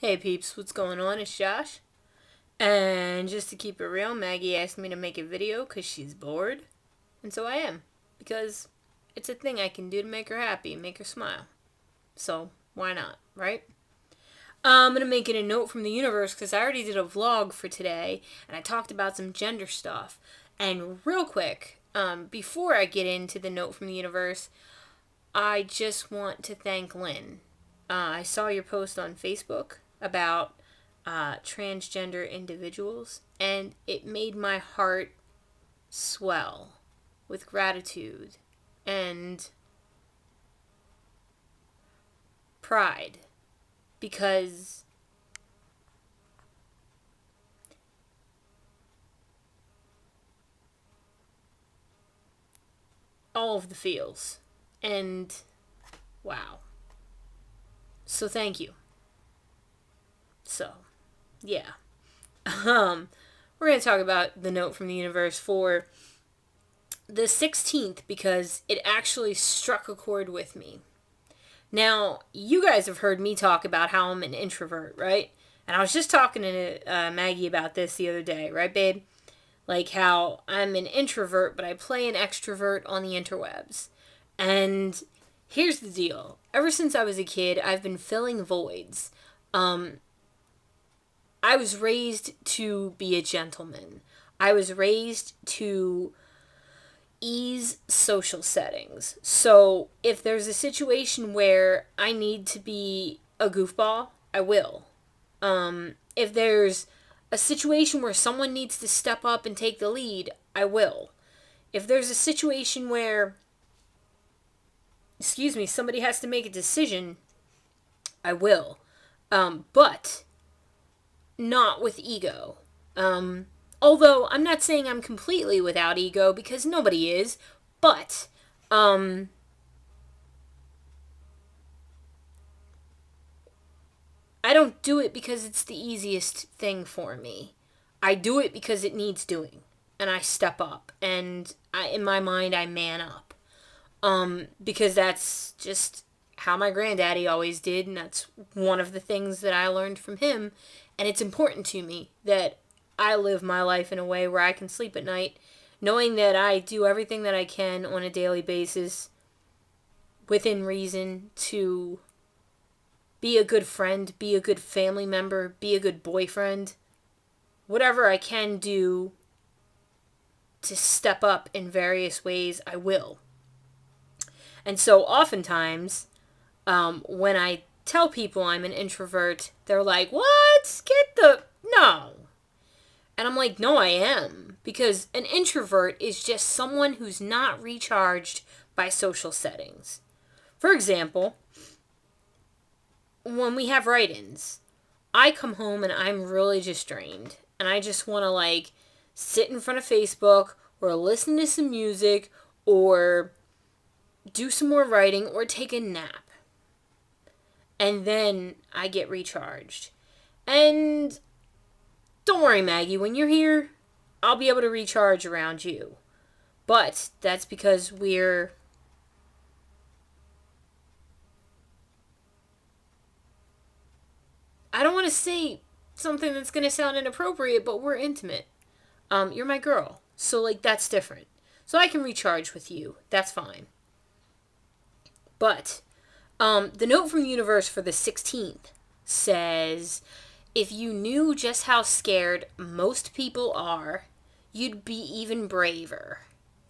Hey peeps, what's going on? It's Josh. And just to keep it real, Maggie asked me to make a video because she's bored. And so I am. Because it's a thing I can do to make her happy, make her smile. So why not, right? I'm going to make it a note from the universe because I already did a vlog for today. And I talked about some gender stuff. And real quick, before I get into the note from the universe, I just want to thank Lynn. I saw your post on Facebook about transgender individuals, and it made my heart swell with gratitude and pride because all of the feels. And wow. So thank you. So, yeah. We're going to talk about the note from the universe for the 16th because it actually struck a chord with me. Now, you guys have heard me talk about how I'm an introvert, right? And I was just talking to Maggie about this the other day, right, babe? Like how I'm an introvert, but I play an extrovert on the interwebs. And here's the deal. Ever since I was a kid, I've been filling voids. I was raised to be a gentleman. I was raised to ease social settings. So if there's a situation where I need to be a goofball, I will. If there's a situation where someone needs to step up and take the lead, I will. If there's a situation where, somebody has to make a decision, I will. But not with ego. Although I'm not saying I'm completely without ego because nobody is, but I don't do it because it's the easiest thing for me. I do it because it needs doing, and I step up, and in my mind, I man up. Because that's just how my granddaddy always did, and that's one of the things that I learned from him. And it's important to me that I live my life in a way where I can sleep at night, knowing that I do everything that I can on a daily basis, within reason, to be a good friend, be a good family member, be a good boyfriend. Whatever I can do to step up in various ways, I will. And so oftentimes, when I tell people I'm an introvert, they're like, what? No. And I'm like, no, I am. Because an introvert is just someone who's not recharged by social settings. For example, when we have write-ins, I come home and I'm really just drained. And I just want to sit in front of Facebook or listen to some music or do some more writing or take a nap. And then I get recharged. And don't worry, Maggie, when you're here, I'll be able to recharge around you. But that's because I don't want to say something that's going to sound inappropriate, but we're intimate. You're my girl. So, that's different. So I can recharge with you. That's fine. But the note from the universe for the 16th says, if you knew just how scared most people are, you'd be even braver.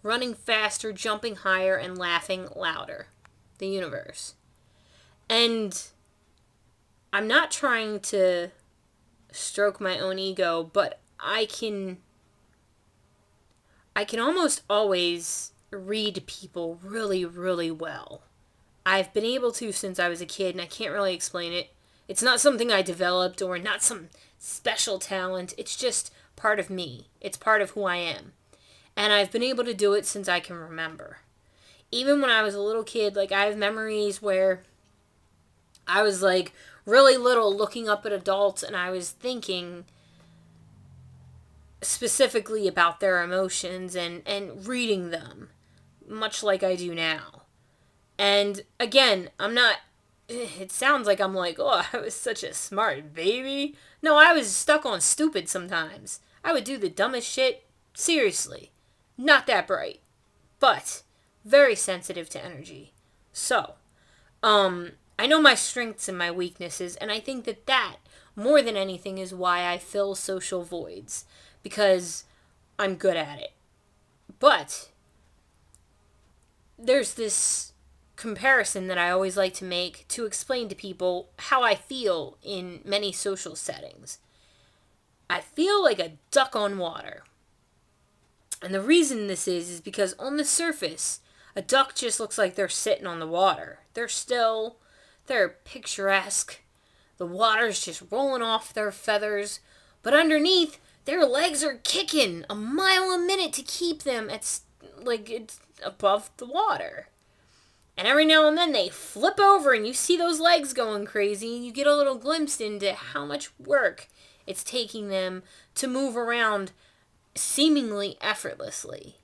Running faster, jumping higher, and laughing louder. The universe. And I'm not trying to stroke my own ego, but I can almost always read people really, really well. I've been able to since I was a kid, and I can't really explain it. It's not something I developed or not some special talent. It's just part of me. It's part of who I am. And I've been able to do it since I can remember. Even when I was a little kid, I have memories where I was, really little looking up at adults, and I was thinking specifically about their emotions and reading them, much like I do now. And again, I'm not it sounds like I'm like, oh, I was such a smart baby. No, I was stuck on stupid sometimes. I would do the dumbest shit. Seriously. Not that bright. But very sensitive to energy. So, I know my strengths and my weaknesses, and I think that more than anything is why I fill social voids, because I'm good at it. But there's this comparison that I always like to make to explain to people how I feel in many social settings. I feel like a duck on water. And the reason this is because on the surface, a duck just looks like they're sitting on the water. They're still, they're picturesque. The water's just rolling off their feathers. But underneath, their legs are kicking a mile a minute to keep them it's above the water. And every now and then they flip over and you see those legs going crazy and you get a little glimpse into how much work it's taking them to move around seemingly effortlessly.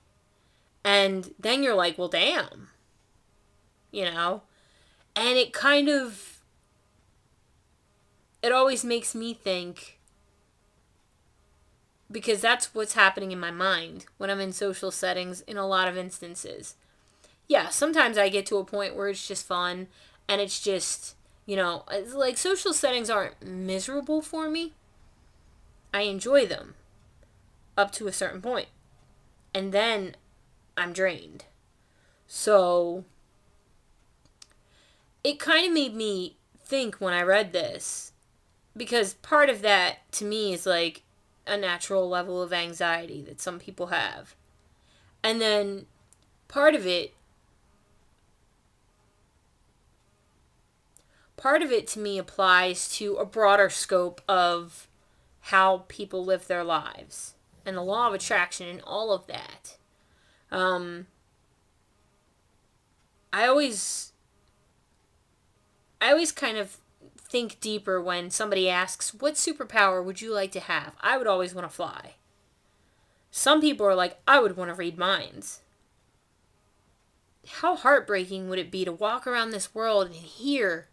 And then you're like, well, damn. You know? And it always makes me think, because that's what's happening in my mind when I'm in social settings in a lot of instances. Yeah, sometimes I get to a point where it's just fun and it's just, it's like social settings aren't miserable for me. I enjoy them up to a certain point. And then I'm drained. So it kind of made me think when I read this, because part of that to me is like a natural level of anxiety that some people have. And then part of it to me applies to a broader scope of how people live their lives and the law of attraction and all of that. I always kind of think deeper when somebody asks, what superpower would you like to have? I would always want to fly. Some people are like, I would want to read minds. How heartbreaking would it be to walk around this world and hear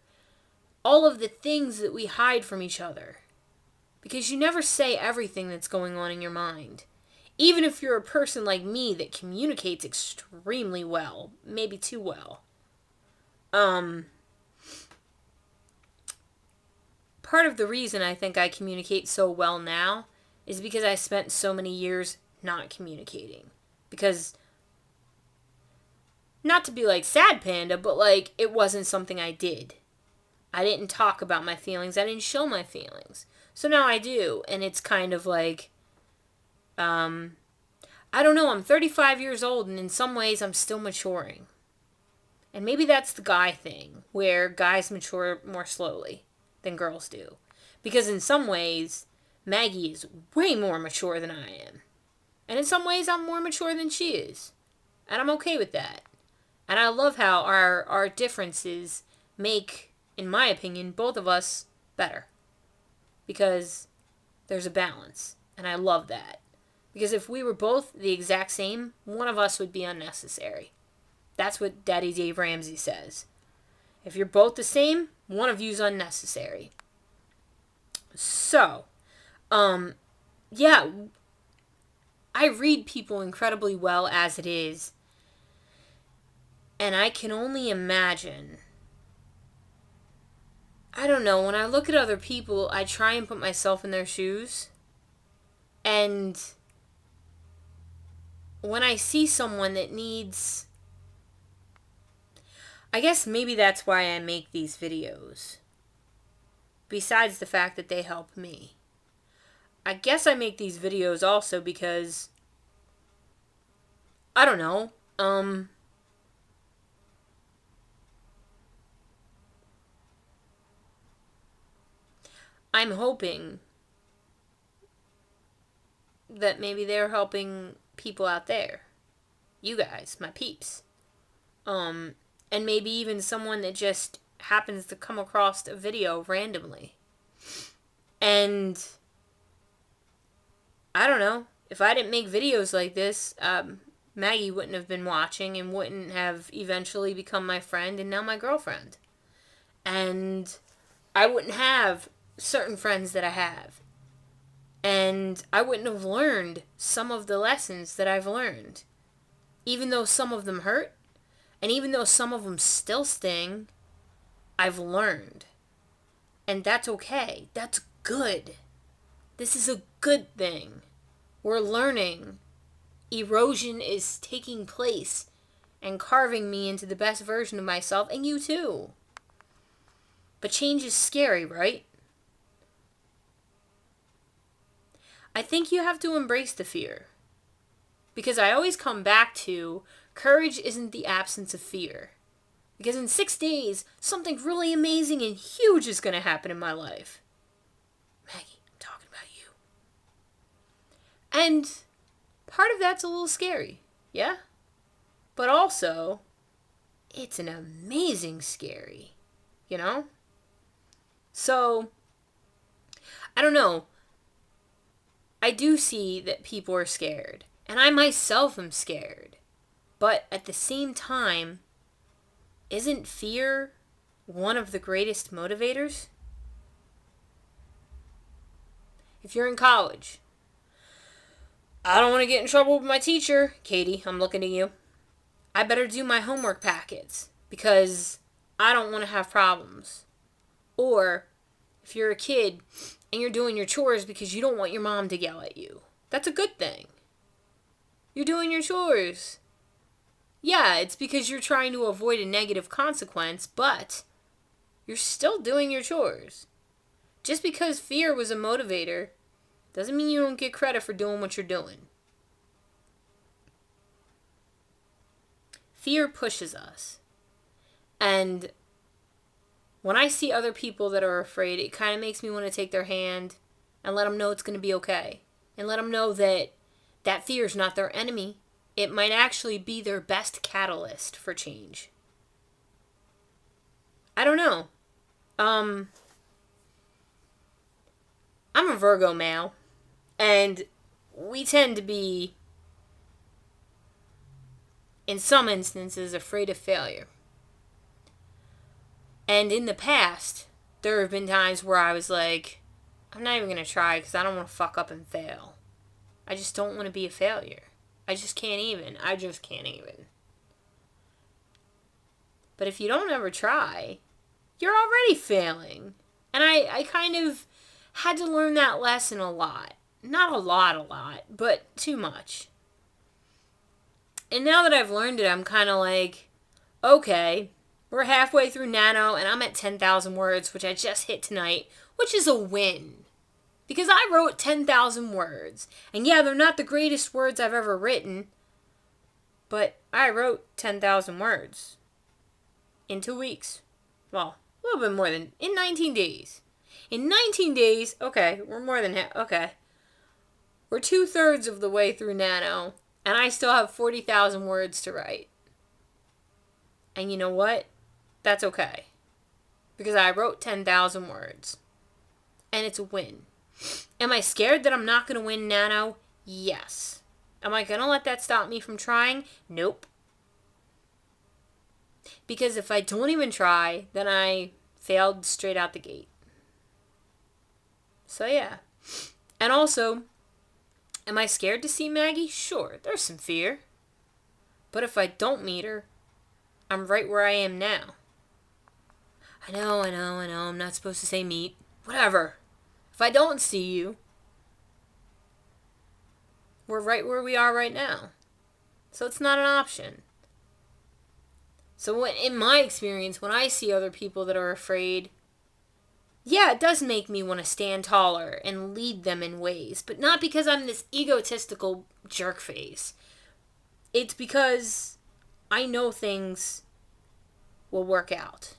all of the things that we hide from each other? Because you never say everything that's going on in your mind. Even if you're a person like me that communicates extremely well, maybe too well. Part of the reason I think I communicate so well now is because I spent so many years not communicating. Because, not to be like sad panda, but like it wasn't something I did. I didn't talk about my feelings. I didn't show my feelings. So now I do. And it's kind of like, I don't know, I'm 35 years old and in some ways I'm still maturing. And maybe that's the guy thing, where guys mature more slowly than girls do. Because in some ways, Maggie is way more mature than I am. And in some ways, I'm more mature than she is. And I'm okay with that. And I love how our differences make, in my opinion, both of us better. Because there's a balance. And I love that. Because if we were both the exact same, one of us would be unnecessary. That's what Daddy Dave Ramsey says. If you're both the same, one of you's unnecessary. So, yeah, I read people incredibly well as it is. And I can only imagine, I don't know, when I look at other people, I try and put myself in their shoes. And when I see someone that needs, I guess maybe that's why I make these videos. Besides the fact that they help me. I guess I make these videos also because, I don't know, I'm hoping that maybe they're helping people out there. You guys, my peeps. And maybe even someone that just happens to come across a video randomly. And I don't know. If I didn't make videos like this, Maggie wouldn't have been watching and wouldn't have eventually become my friend and now my girlfriend. And I wouldn't have certain friends that I have. And I wouldn't have learned some of the lessons that I've learned. Even though some of them hurt, and even though some of them still sting, I've learned. And that's okay. That's good. This is a good thing. We're learning. Erosion is taking place and carving me into the best version of myself, and you too. But change is scary, right? I think you have to embrace the fear. Because I always come back to, courage isn't the absence of fear. Because in 6 days, something really amazing and huge is going to happen in my life. Maggie, I'm talking about you. And part of that's a little scary, yeah? But also, it's an amazing scary, you know? So, I don't know. I do see that people are scared. And I myself am scared. But at the same time, isn't fear one of the greatest motivators? If you're in college, I don't want to get in trouble with my teacher. Katie, I'm looking at you. I better do my homework packets because I don't want to have problems. Or if you're a kid and you're doing your chores because you don't want your mom to yell at you, that's a good thing. You're doing your chores. Yeah, it's because you're trying to avoid a negative consequence, but you're still doing your chores. Just because fear was a motivator doesn't mean you don't get credit for doing what you're doing. Fear pushes us. And when I see other people that are afraid, it kind of makes me want to take their hand and let them know it's going to be okay. And let them know that fear is not their enemy. It might actually be their best catalyst for change. I don't know. I'm a Virgo male, and we tend to be, in some instances, afraid of failure. And in the past, there have been times where I was like, I'm not even going to try because I don't want to fuck up and fail. I just don't want to be a failure. I just can't even. But if you don't ever try, you're already failing. And I kind of had to learn that lesson a lot. Not a lot, but too much. And now that I've learned it, I'm kind of like, okay, we're halfway through Nano, and I'm at 10,000 words, which I just hit tonight, which is a win. Because I wrote 10,000 words. And yeah, they're not the greatest words I've ever written. But I wrote 10,000 words. In 2 weeks. Well, a little bit more than... in 19 days. In 19 days... okay, we're more than half... okay. We're 2/3 of the way through Nano. And I still have 40,000 words to write. And you know what? That's okay. Because I wrote 10,000 words. And it's a win. Am I scared that I'm not going to win Nano? Yes. Am I going to let that stop me from trying? Nope. Because if I don't even try, then I failed straight out the gate. So yeah. And also, am I scared to see Maggie? Sure, there's some fear. But if I don't meet her, I'm right where I am now. I know, I'm not supposed to say meet. Whatever. If I don't see you, we're right where we are right now. So it's not an option. So in my experience, when I see other people that are afraid, yeah, it does make me want to stand taller and lead them in ways. But not because I'm this egotistical jerk face. It's because I know things will work out.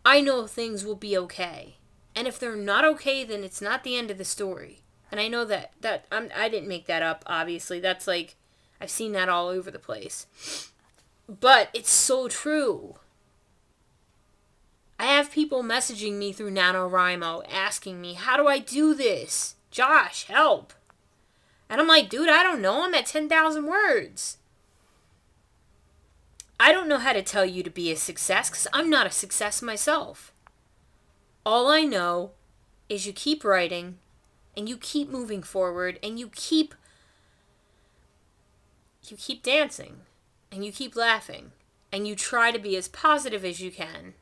I know things will be okay. And if they're not okay, then it's not the end of the story. And I know that I didn't make that up, obviously. That's like, I've seen that all over the place. But it's so true. I have people messaging me through NaNoWriMo asking me, how do I do this? Josh, help. And I'm like, dude, I don't know. I'm at 10,000 words. I don't know how to tell you to be a success because I'm not a success myself. All I know is you keep writing and you keep moving forward and you keep dancing and you keep laughing and you try to be as positive as you can,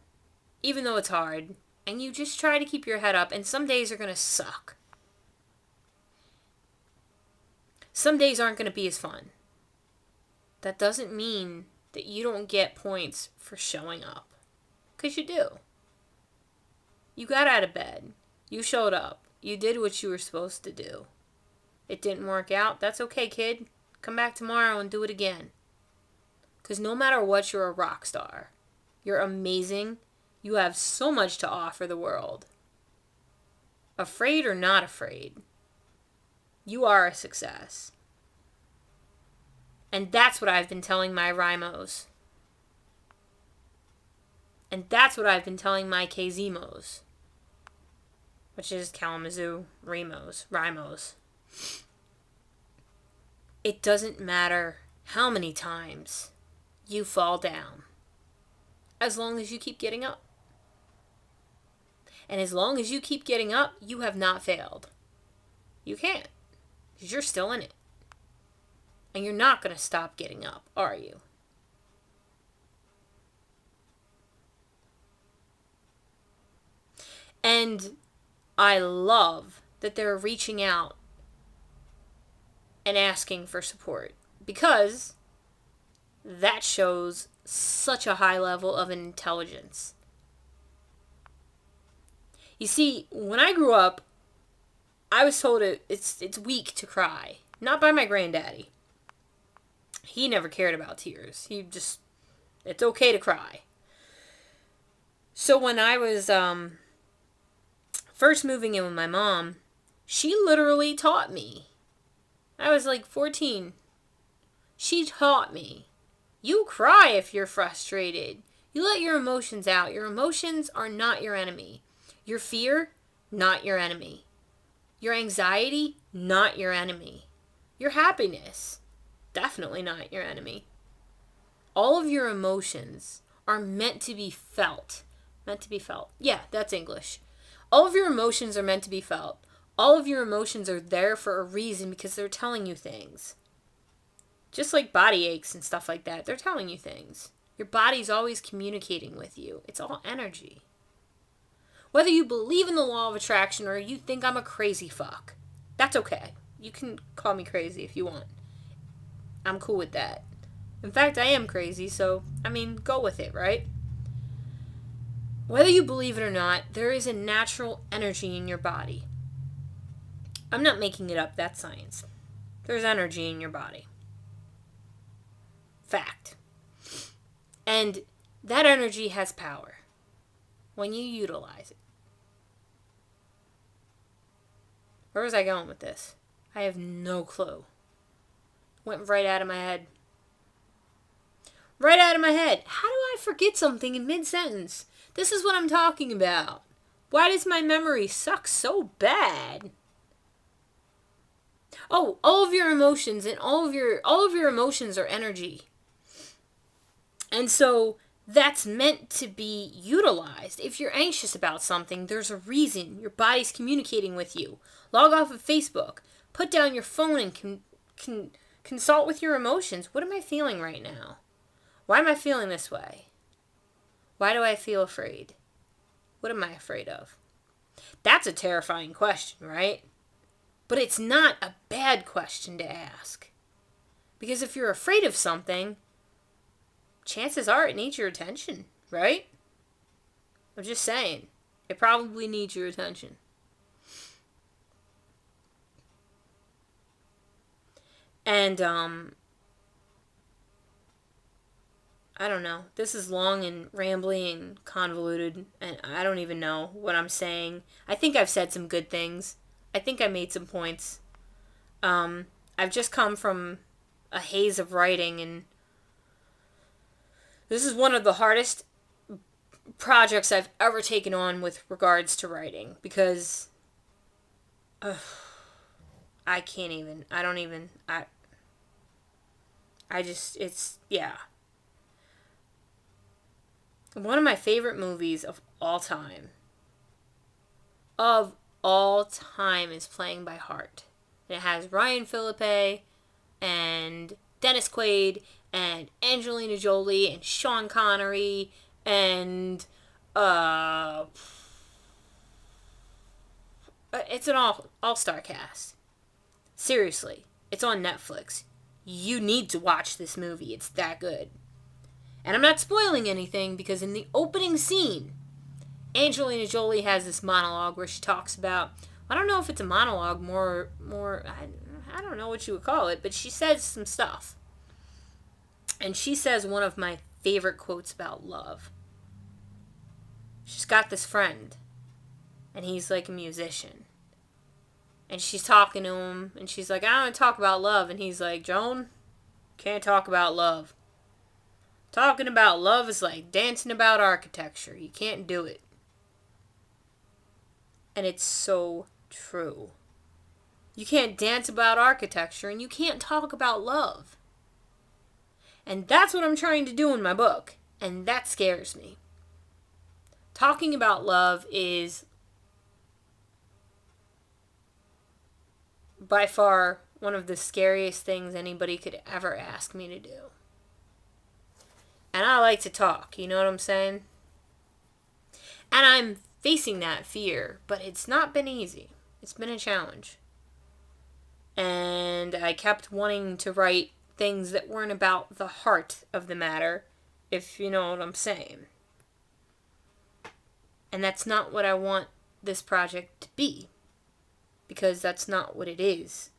even though it's hard, and you just try to keep your head up, and some days are going to suck. Some days aren't going to be as fun. That doesn't mean that you don't get points for showing up. Because you do. You got out of bed. You showed up. You did what you were supposed to do. It didn't work out. That's okay, kid. Come back tomorrow and do it again. Because no matter what, you're a rock star. You're amazing. You have so much to offer the world. Afraid or not afraid, you are a success. And that's what I've been telling my Rymos. And that's what I've been telling my KZMos. Which is Kalamazoo Rymos. It doesn't matter how many times you fall down, as long as you keep getting up. And as long as you keep getting up, you have not failed. You can't, because you're still in it. And you're not going to stop getting up, are you? And I love that they're reaching out and asking for support, because that shows such a high level of intelligence. You see, when I grew up, I was told it's weak to cry. Not by my granddaddy. He never cared about tears. It's okay to cry. So when I was first moving in with my mom, she literally taught me. I was like 14. She taught me. You cry if you're frustrated. You let your emotions out. Your emotions are not your enemy. Your fear, not your enemy. Your anxiety, not your enemy. Your happiness, definitely not your enemy. All of your emotions are meant to be felt. Meant to be felt. Yeah, that's English. All of your emotions are meant to be felt. All of your emotions are there for a reason, because they're telling you things. Just like body aches and stuff like that, they're telling you things. Your body's always communicating with you. It's all energy. Whether you believe in the law of attraction or you think I'm a crazy fuck, that's okay. You can call me crazy if you want. I'm cool with that. In fact, I am crazy, so, go with it, right? Whether you believe it or not, there is a natural energy in your body. I'm not making it up, that's science. There's energy in your body. Fact. And that energy has power when you utilize it. Where was I going with this? I have no clue. Went right out of my head. Right out of my head. How do I forget something in mid-sentence? This is what I'm talking about. Why does my memory suck so bad? Oh, all of your emotions and all of your emotions are energy. And so that's meant to be utilized. If you're anxious about something, there's a reason. Your body's communicating with you. Log off of Facebook. Put down your phone and consult with your emotions. What am I feeling right now? Why am I feeling this way? Why do I feel afraid? What am I afraid of? That's a terrifying question, right? But it's not a bad question to ask. Because if you're afraid of something, chances are it needs your attention, right? I'm just saying. It probably needs your attention. And, I don't know. This is long and rambly and convoluted, and I don't even know what I'm saying. I think I've said some good things. I think I made some points. I've just come from a haze of writing, and this is one of the hardest projects I've ever taken on with regards to writing, because I can't even. I don't even. I just, it's, yeah. One of my favorite movies of all time is Playing by Heart. And it has Ryan Philippe and Dennis Quaid and Angelina Jolie and Sean Connery and it's an all-star cast. Seriously, it's on Netflix. You need to watch this movie. It's that good. And I'm not spoiling anything because in the opening scene, Angelina Jolie has this monologue where she talks about, I don't know if it's a monologue, I don't know what you would call it, but she says some stuff. And she says one of my favorite quotes about love. She's got this friend, and he's like a musician. And she's talking to him, and she's like, I want to talk about love. And he's like, Joan, can't talk about love. Talking about love is like dancing about architecture. You can't do it. And it's so true. You can't dance about architecture, and you can't talk about love. And that's what I'm trying to do in my book, and that scares me. Talking about love is by far one of the scariest things anybody could ever ask me to do. And I like to talk, you know what I'm saying? And I'm facing that fear, but it's not been easy. It's been a challenge. And I kept wanting to write things that weren't about the heart of the matter, if you know what I'm saying. And that's not what I want this project to be, because that's not what it is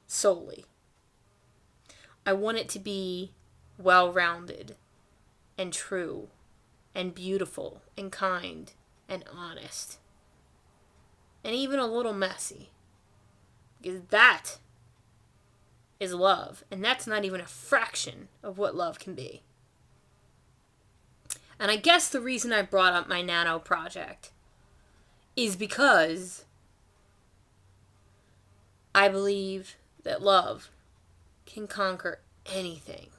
solely. I want it to be well-rounded and true and beautiful and kind and honest and even a little messy, because that is love, and that's not even a fraction of what love can be. And I guess the reason I brought up my nano project is because I believe that love can conquer anything.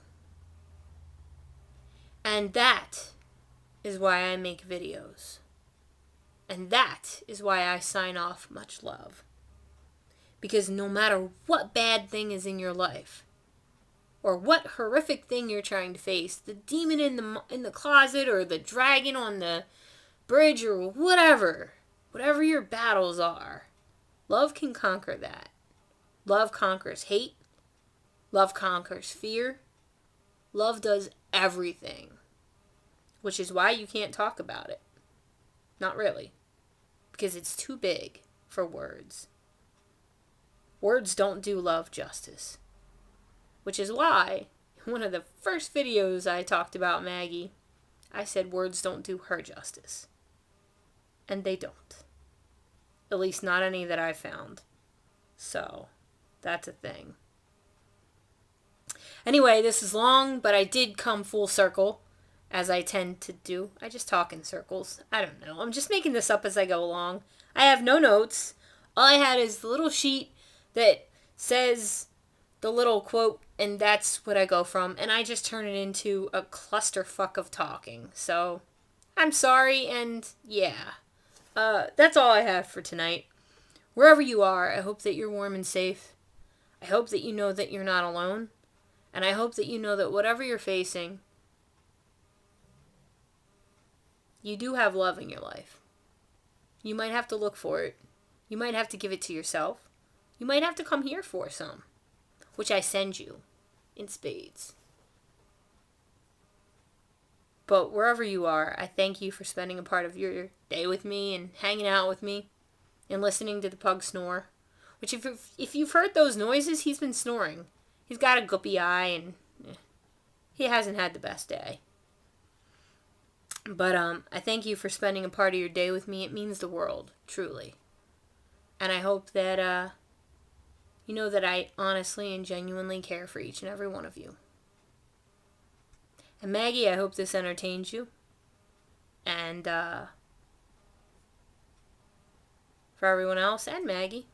And that is why I make videos. And that is why I sign off much love. Because no matter what bad thing is in your life, or what horrific thing you're trying to face, the demon in the closet, or the dragon on the bridge, or whatever your battles are, love can conquer that. Love conquers hate. Love conquers fear. Love does everything. Which is why you can't talk about it. Not really. Because it's too big for words. Words don't do love justice. Which is why, in one of the first videos I talked about Maggie, I said words don't do her justice. And they don't. At least not any that I found. So, that's a thing. Anyway, this is long, but I did come full circle, as I tend to do. I just talk in circles. I don't know. I'm just making this up as I go along. I have no notes. All I had is the little sheet that says the little quote, and that's what I go from. And I just turn it into a clusterfuck of talking. So, I'm sorry, and yeah. That's all I have for tonight. Wherever you are, I hope that you're warm and safe. I hope that you know that you're not alone. And I hope that you know that whatever you're facing, you do have love in your life. You might have to look for it. You might have to give it to yourself. You might have to come here for some, which I send you in spades. But wherever you are, I thank you for spending a part of your day with me and hanging out with me and listening to the pug snore. Which, if you've heard those noises, he's been snoring. He's got a guppy eye and he hasn't had the best day. But I thank you for spending a part of your day with me. It means the world, truly. And I hope that you know that I honestly and genuinely care for each and every one of you. And Maggie, I hope this entertains you. And for everyone else and Maggie,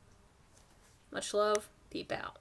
much love. Peep out.